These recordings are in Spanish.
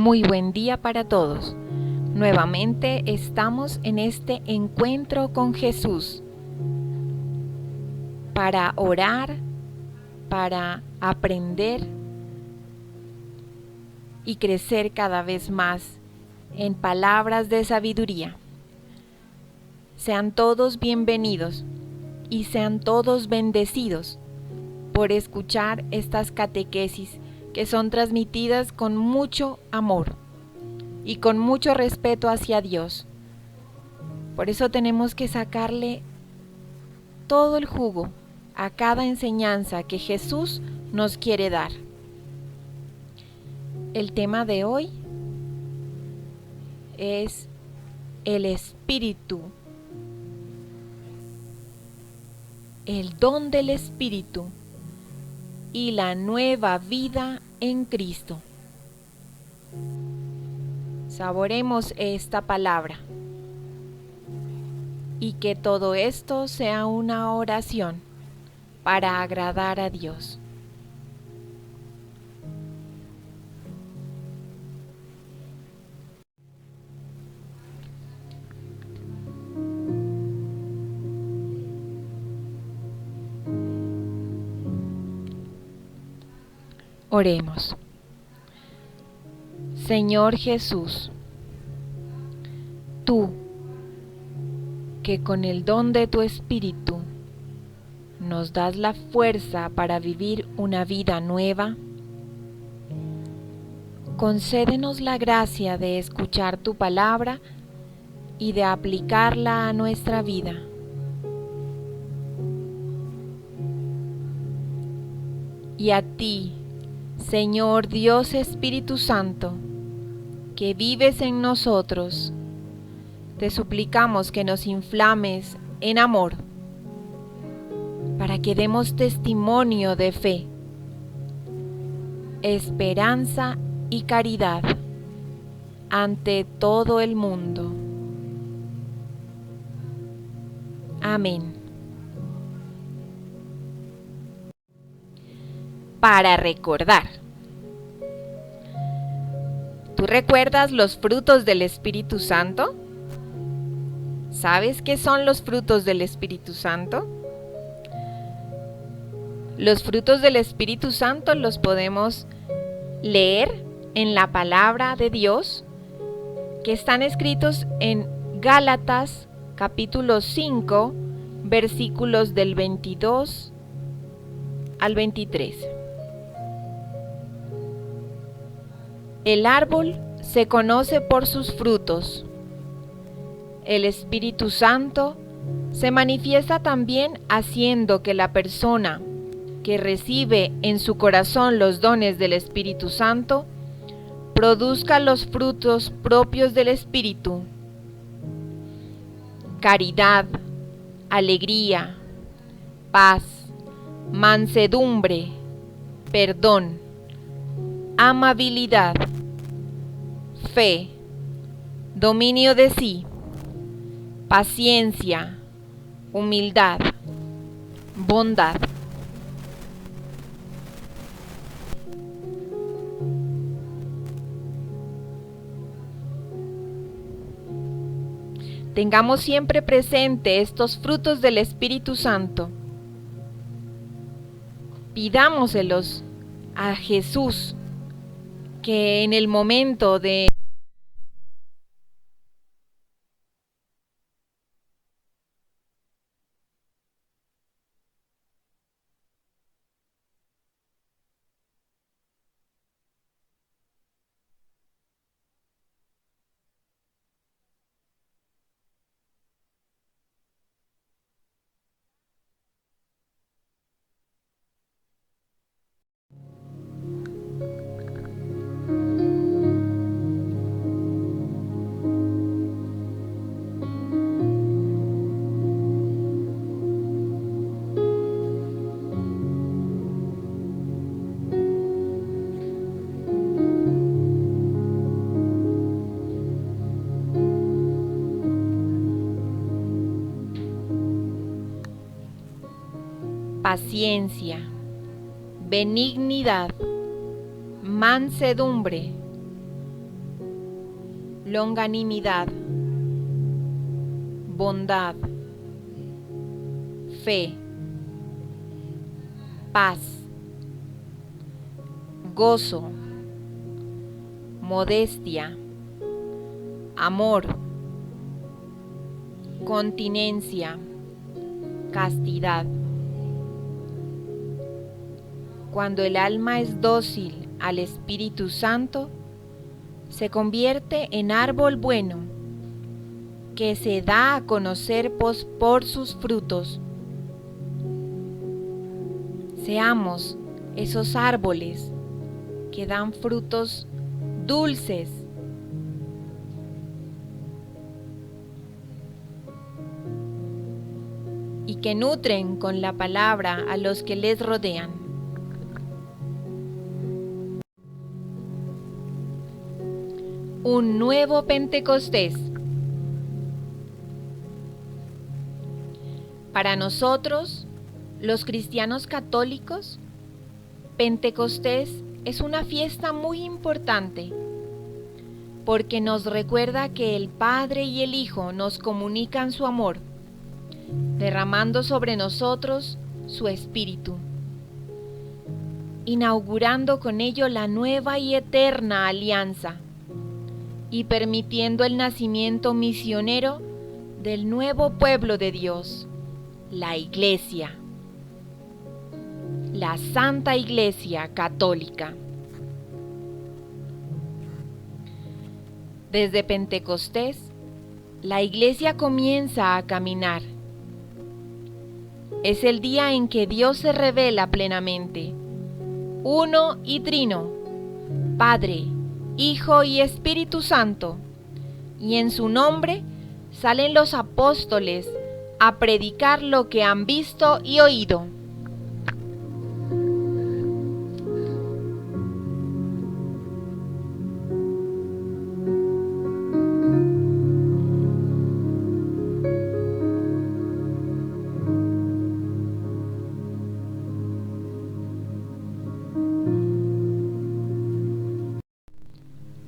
Muy buen día para todos. Nuevamente estamos en este encuentro con Jesús para orar, para aprender y crecer cada vez más en palabras de sabiduría. Sean todos bienvenidos y sean todos bendecidos por escuchar estas catequesis que son transmitidas con mucho amor y con mucho respeto hacia Dios. Por eso tenemos que sacarle todo el jugo a cada enseñanza que Jesús nos quiere dar. El tema de hoy es el Espíritu, el don del Espíritu y la nueva vida en Cristo. Saboremos esta palabra y que todo esto sea una oración para agradar a Dios. Oremos. Señor Jesús, tú, que con el don de tu Espíritu nos das la fuerza para vivir una vida nueva, concédenos la gracia de escuchar tu palabra y de aplicarla a nuestra vida. Y a ti, Señor Dios Espíritu Santo, que vives en nosotros, te suplicamos que nos inflames en amor, para que demos testimonio de fe, esperanza y caridad ante todo el mundo. Amén. Para recordar. ¿Tú recuerdas los frutos del Espíritu Santo? ¿Sabes qué son los frutos del Espíritu Santo? Los frutos del Espíritu Santo los podemos leer en la palabra de Dios, que están escritos en Gálatas capítulo 5, versículos del 22 al 23. El árbol se conoce por sus frutos. El Espíritu Santo se manifiesta también haciendo que la persona que recibe en su corazón los dones del Espíritu Santo produzca los frutos propios del Espíritu: caridad, alegría, paz, mansedumbre, perdón, amabilidad, fe, dominio de sí, paciencia, humildad, bondad. Tengamos siempre presente estos frutos del Espíritu Santo. Pidámoselos a Jesús, que en el momento de paciencia, benignidad, mansedumbre, longanimidad, bondad, fe, paz, gozo, modestia, amor, continencia, castidad. Cuando el alma es dócil al Espíritu Santo, se convierte en árbol bueno, que se da a conocer por sus frutos. Seamos esos árboles que dan frutos dulces, y que nutren con la palabra a los que les rodean. Un nuevo Pentecostés. Para nosotros, los cristianos católicos, Pentecostés es una fiesta muy importante, porque nos recuerda que el Padre y el Hijo nos comunican su amor, derramando sobre nosotros su Espíritu, inaugurando con ello la nueva y eterna alianza, y permitiendo el nacimiento misionero del nuevo pueblo de Dios, la Iglesia, la Santa Iglesia Católica. Desde Pentecostés, la Iglesia comienza a caminar. Es el día en que Dios se revela plenamente, uno y trino, Padre, Hijo y Espíritu Santo, y en su nombre salen los apóstoles a predicar lo que han visto y oído.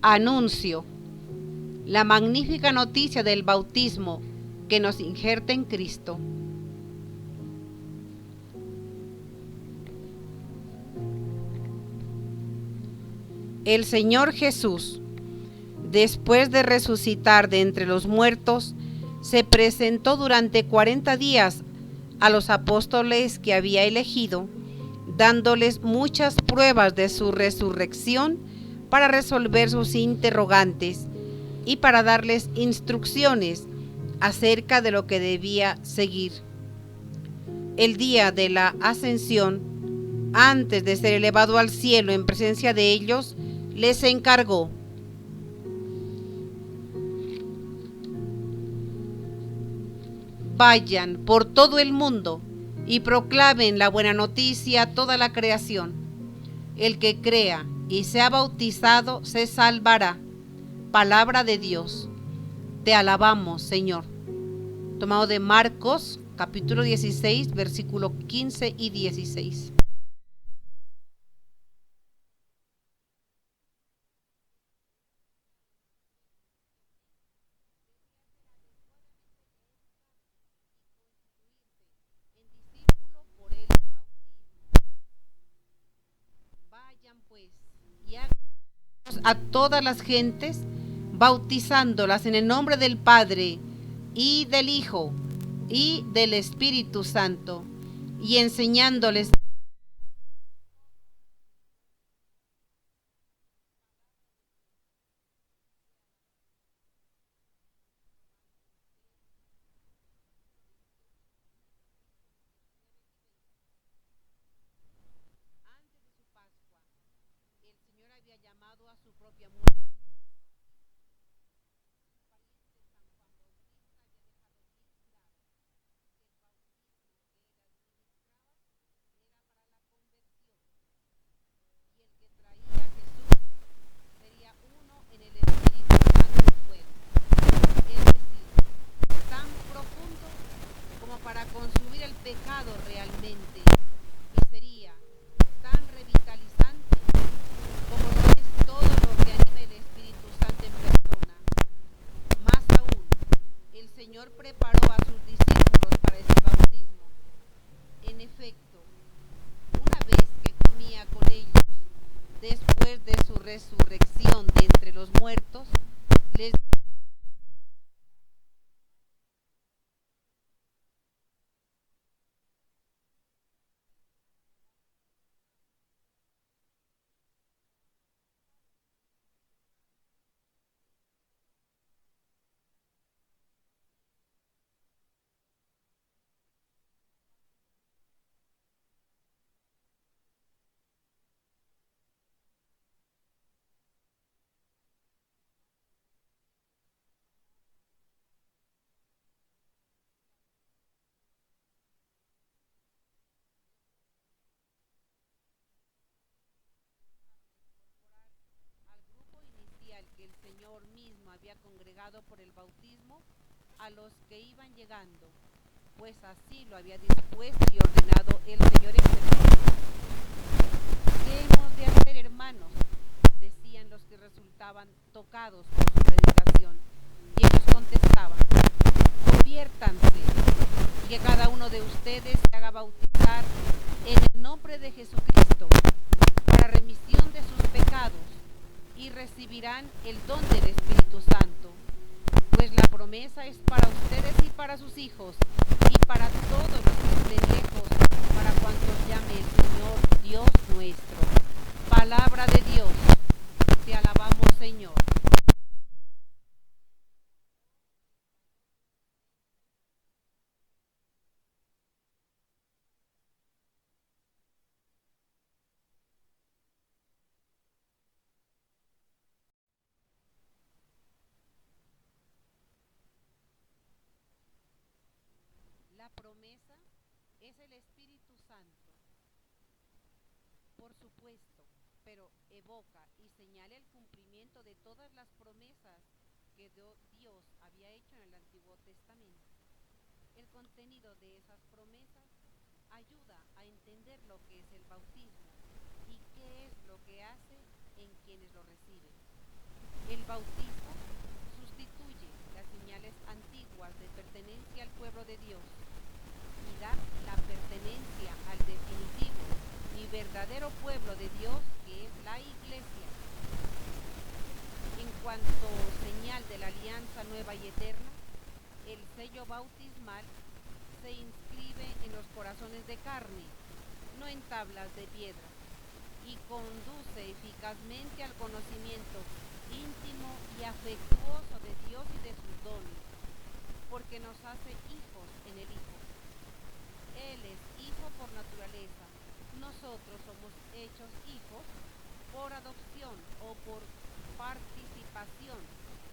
Anuncio: la magnífica noticia del bautismo que nos injerta en Cristo. El Señor Jesús, después de resucitar de entre los muertos, se presentó durante 40 días a los apóstoles que había elegido, dándoles muchas pruebas de su resurrección para resolver sus interrogantes y para darles instrucciones acerca de lo que debía seguir. El día de la ascensión, antes de ser elevado al cielo en presencia de ellos, les encargó: vayan por todo el mundo y proclamen la buena noticia a toda la creación. El que crea y sea bautizado se salvará. Palabra de Dios. Te alabamos, Señor. Tomado de Marcos, capítulo 16, versículos 15 y 16. Vayan pues y hagan a todas las gentes, bautizándolas en el nombre del Padre y del Hijo y del Espíritu Santo, y enseñándoles antes de su Pascua. El Señor había llamado a su propia muerte. Para consumir el pecado realmente, y sería tan revitalizante como lo es todo lo que anima el Espíritu resurrección de entre los muertos, les al grupo inicial que el Señor mismo había congregado por el bautismo a los que iban llegando, pues así lo había dispuesto y ordenado el Señor en Jesucristo. ¿Qué hemos de hacer, hermanos?, decían los que resultaban tocados por su predicación. Y ellos contestaban: conviértanse, y que cada uno de ustedes se haga bautizar en el nombre de Jesucristo para remisión de sus pecados, y recibirán el don del Espíritu Santo, pues la promesa es para ustedes y para sus hijos, y para todos los que estén lejos, para cuantos llame el Señor Dios nuestro. Palabra de Dios. Te alabamos, Señor. La promesa es el Espíritu Santo, por supuesto, pero evoca y señala el cumplimiento de todas las promesas que Dios había hecho en el Antiguo Testamento. El contenido de esas promesas ayuda a entender lo que es el bautismo y qué es lo que hace en quienes lo reciben. El bautismo sustituye las señales antiguas de pertenencia al pueblo de Dios y da la pertenencia al definitivo y verdadero pueblo de Dios, que es la Iglesia. En cuanto señal de la alianza nueva y eterna, el sello bautismal se inscribe en los corazones de carne, no en tablas de piedra, y conduce eficazmente al conocimiento íntimo y afectuoso de Dios y de sus dones, porque nos hace hijos en el Hijo. Él es hijo por naturaleza, nosotros somos hechos hijos por adopción o por participación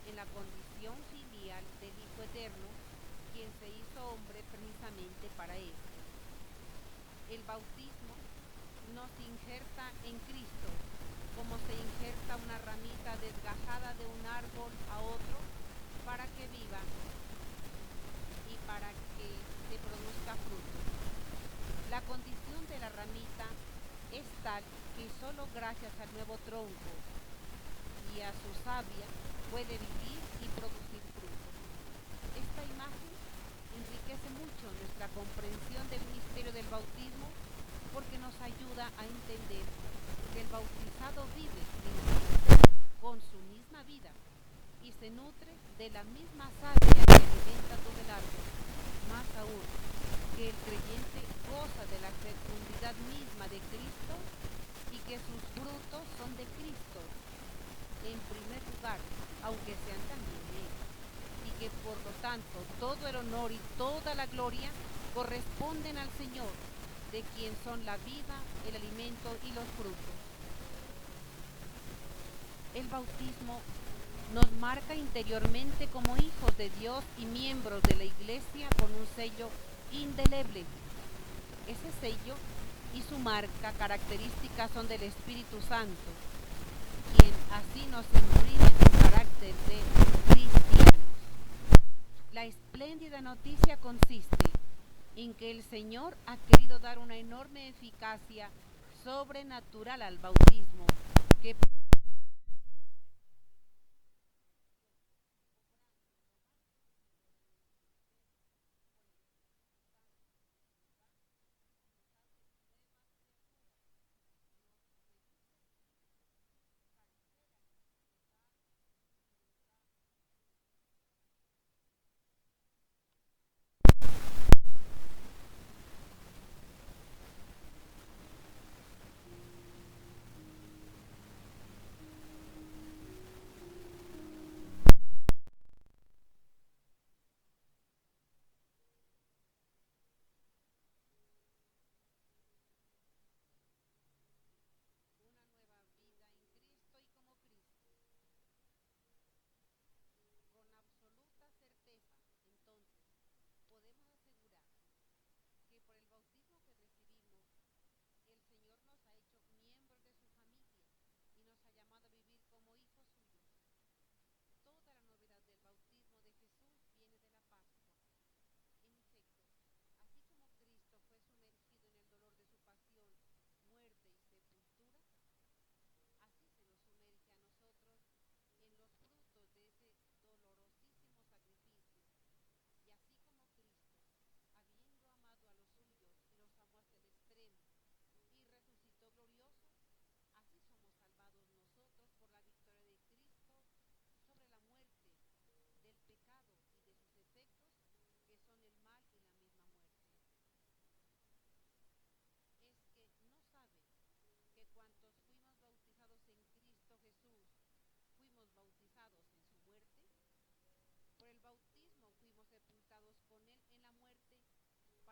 en la condición filial del Hijo Eterno, quien se hizo hombre precisamente para esto. El bautismo nos injerta en Cristo, como se injerta una ramita desgajada de un árbol a otro para que viva y para que se produzca fruto. La condición de la ramita es tal que solo gracias al nuevo tronco y a su savia puede vivir y producir fruto. Esta imagen enriquece mucho nuestra comprensión del misterio del bautismo, porque nos ayuda a entender que el bautizado vive en Cristo con su misma vida y se nutre de la misma savia que alimenta todo el árbol. Más aún, que el creyente goza de la fecundidad misma de Cristo y que sus frutos son de Cristo en primer lugar, aunque sean también de Él, y que por lo tanto todo el honor y toda la gloria corresponden al Señor, de quien son la vida, el alimento y los frutos. El bautismo nos marca interiormente como hijos de Dios y miembros de la Iglesia con un sello indeleble. Ese sello y su marca característica son del Espíritu Santo, quien así nos imprime un carácter de cristianos. La espléndida noticia consiste en que el Señor ha querido dar una enorme eficacia sobrenatural al bautismo, que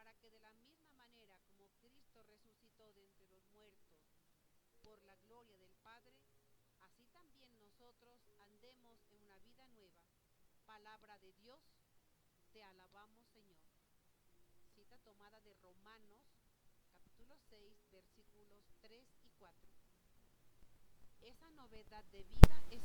para que de la misma manera como Cristo resucitó de entre los muertos por la gloria del Padre, así también nosotros andemos en una vida nueva. Palabra de Dios, te alabamos, Señor. Cita tomada de Romanos, capítulo 6, versículos 3 y 4. Esa novedad de vida es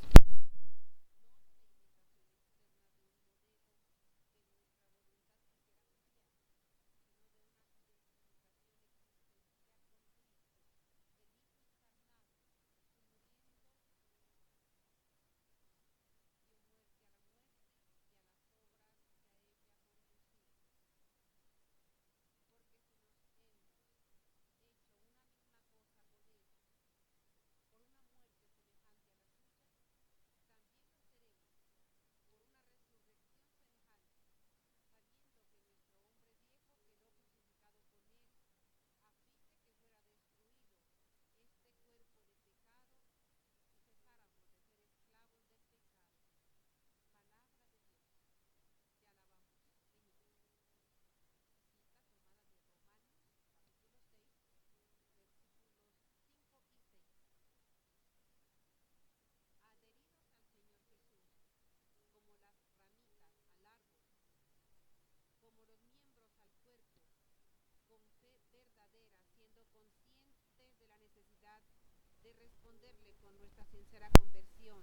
de responderle con nuestra sincera conversión,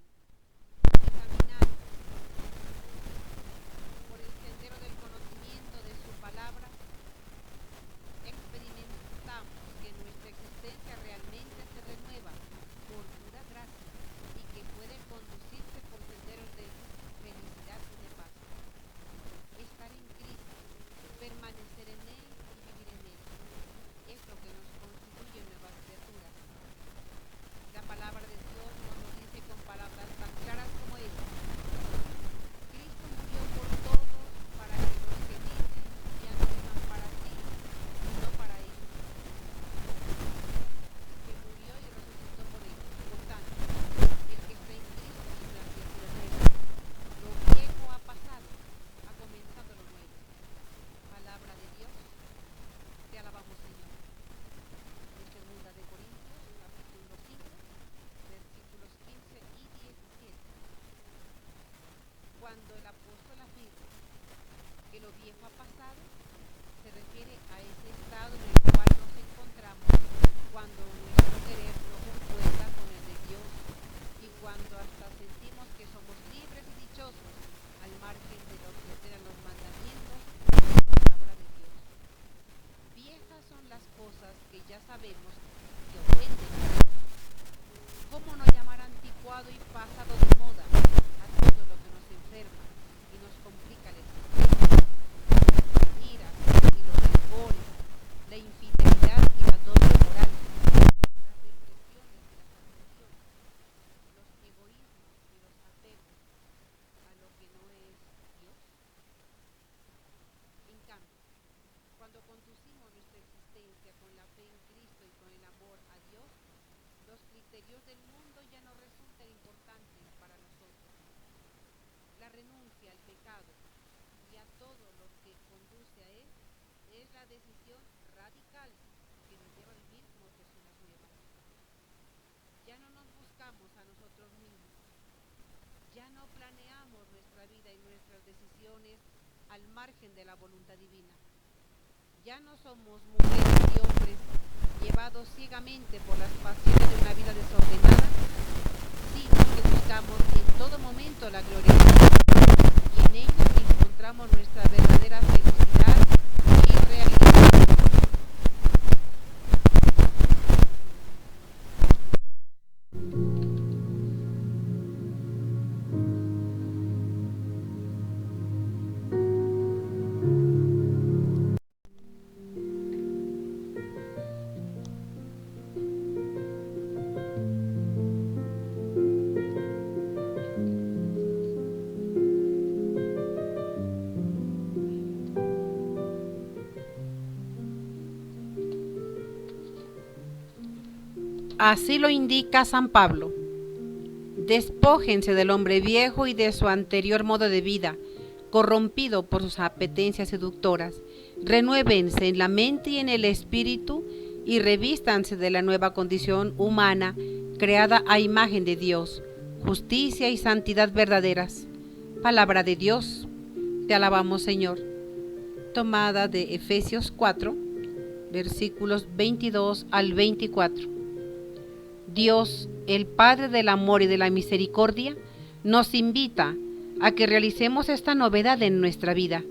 caminar por el sendero del conocimiento de su palabra, experimentamos que nuestra existencia realmente se renueva por pura gracia y que puede conducirse por senderos de felicidad y de paz. Estar en Cristo, permanecer en Él y vivir en Él, es lo que nos constituye nuevas criaturas. La palabra de Dios nos lo dice con palabras tan claras como esta. Cristo murió por todos para que los que dicen ya no vivan para sí, sino para Él, que murió y resucitó por Él. Por tanto, el que está en Cristo es una criatura nueva. Lo viejo ha pasado, ha comenzado lo nuevo. Palabra de Dios, te alabamos, Señor. En 2 de Corintios, capítulo 5, versículos 15 y 17. Cuando el apóstol afirma que lo viejo ha pasado, se refiere a ese estado en el cual nos encontramos cuando nuestro querer no concuerda con el de Dios y cuando hasta sentimos que somos libres y dichosos al margen de lo que ordenan los mandamientos de la palabra de Dios. Viejas son las cosas que ya sabemos que ofenden. ¿Cómo no llamar anticuado y pasado de moda a todo lo que nos enferma y nos complica la existencia? Las iras y los rencores, la infidelidad y la doble moral, las depresiones y las ambiciones, los egoísmos y los apegos a lo que no es Dios. En cambio, cuando conducimos nuestra existencia con la fe en Cristo y con el amor a Dios, los criterios del mundo ya no resultan importantes para nosotros. La renuncia al pecado y a todo lo que conduce a él es la decisión radical que nos lleva a vivir como personas nuevas. Ya no nos buscamos a nosotros mismos. Ya no planeamos nuestra vida y nuestras decisiones al margen de la voluntad divina. Ya no somos mujeres y hombres llevados ciegamente por las pasiones de una vida desordenada, sino que buscamos en todo momento la gloria de Dios, y en ello encontramos nuestra verdadera felicidad y realidad. Así lo indica San Pablo. Despójense del hombre viejo y de su anterior modo de vida, corrompido por sus apetencias seductoras. Renuévense en la mente y en el espíritu y revístanse de la nueva condición humana creada a imagen de Dios, justicia y santidad verdaderas. Palabra de Dios, te alabamos, Señor. Tomada de Efesios 4, versículos 22 al 24. Dios, el Padre del amor y de la misericordia, nos invita a que realicemos esta novedad en nuestra vida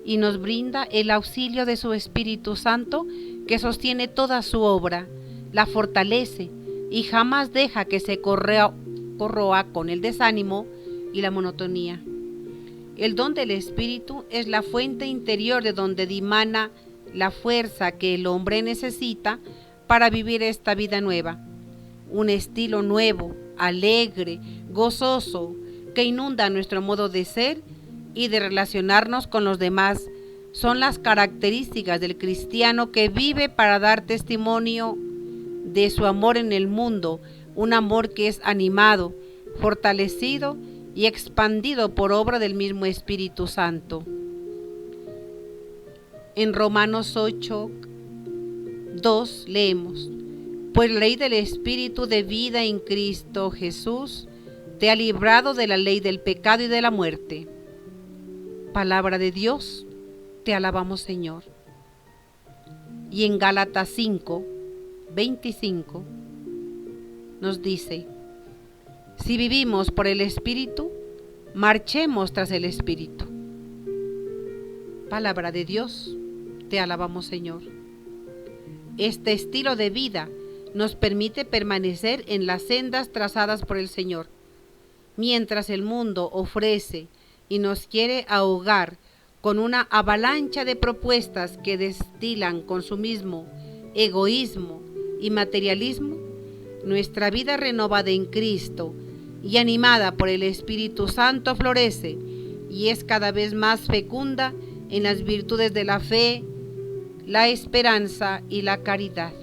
y nos brinda el auxilio de su Espíritu Santo que sostiene toda su obra, la fortalece y jamás deja que se corroa con el desánimo y la monotonía. El don del Espíritu es la fuente interior de donde dimana la fuerza que el hombre necesita para vivir esta vida nueva. Un estilo nuevo, alegre, gozoso, que inunda nuestro modo de ser y de relacionarnos con los demás, son las características del cristiano que vive para dar testimonio de su amor en el mundo, un amor que es animado, fortalecido y expandido por obra del mismo Espíritu Santo. En Romanos 8, 2 leemos: pues la ley del Espíritu de vida en Cristo Jesús te ha librado de la ley del pecado y de la muerte. Palabra de Dios, te alabamos, Señor. Y en Gálatas 5, 25 nos dice: si vivimos por el Espíritu, marchemos tras el Espíritu. Palabra de Dios, te alabamos, Señor. Este estilo de vida nos permite permanecer en las sendas trazadas por el Señor, mientras el mundo ofrece y nos quiere ahogar con una avalancha de propuestas que destilan consumismo, egoísmo y materialismo. Nuestra vida renovada en Cristo y animada por el Espíritu Santo florece y es cada vez más fecunda en las virtudes de la fe, la esperanza y la caridad.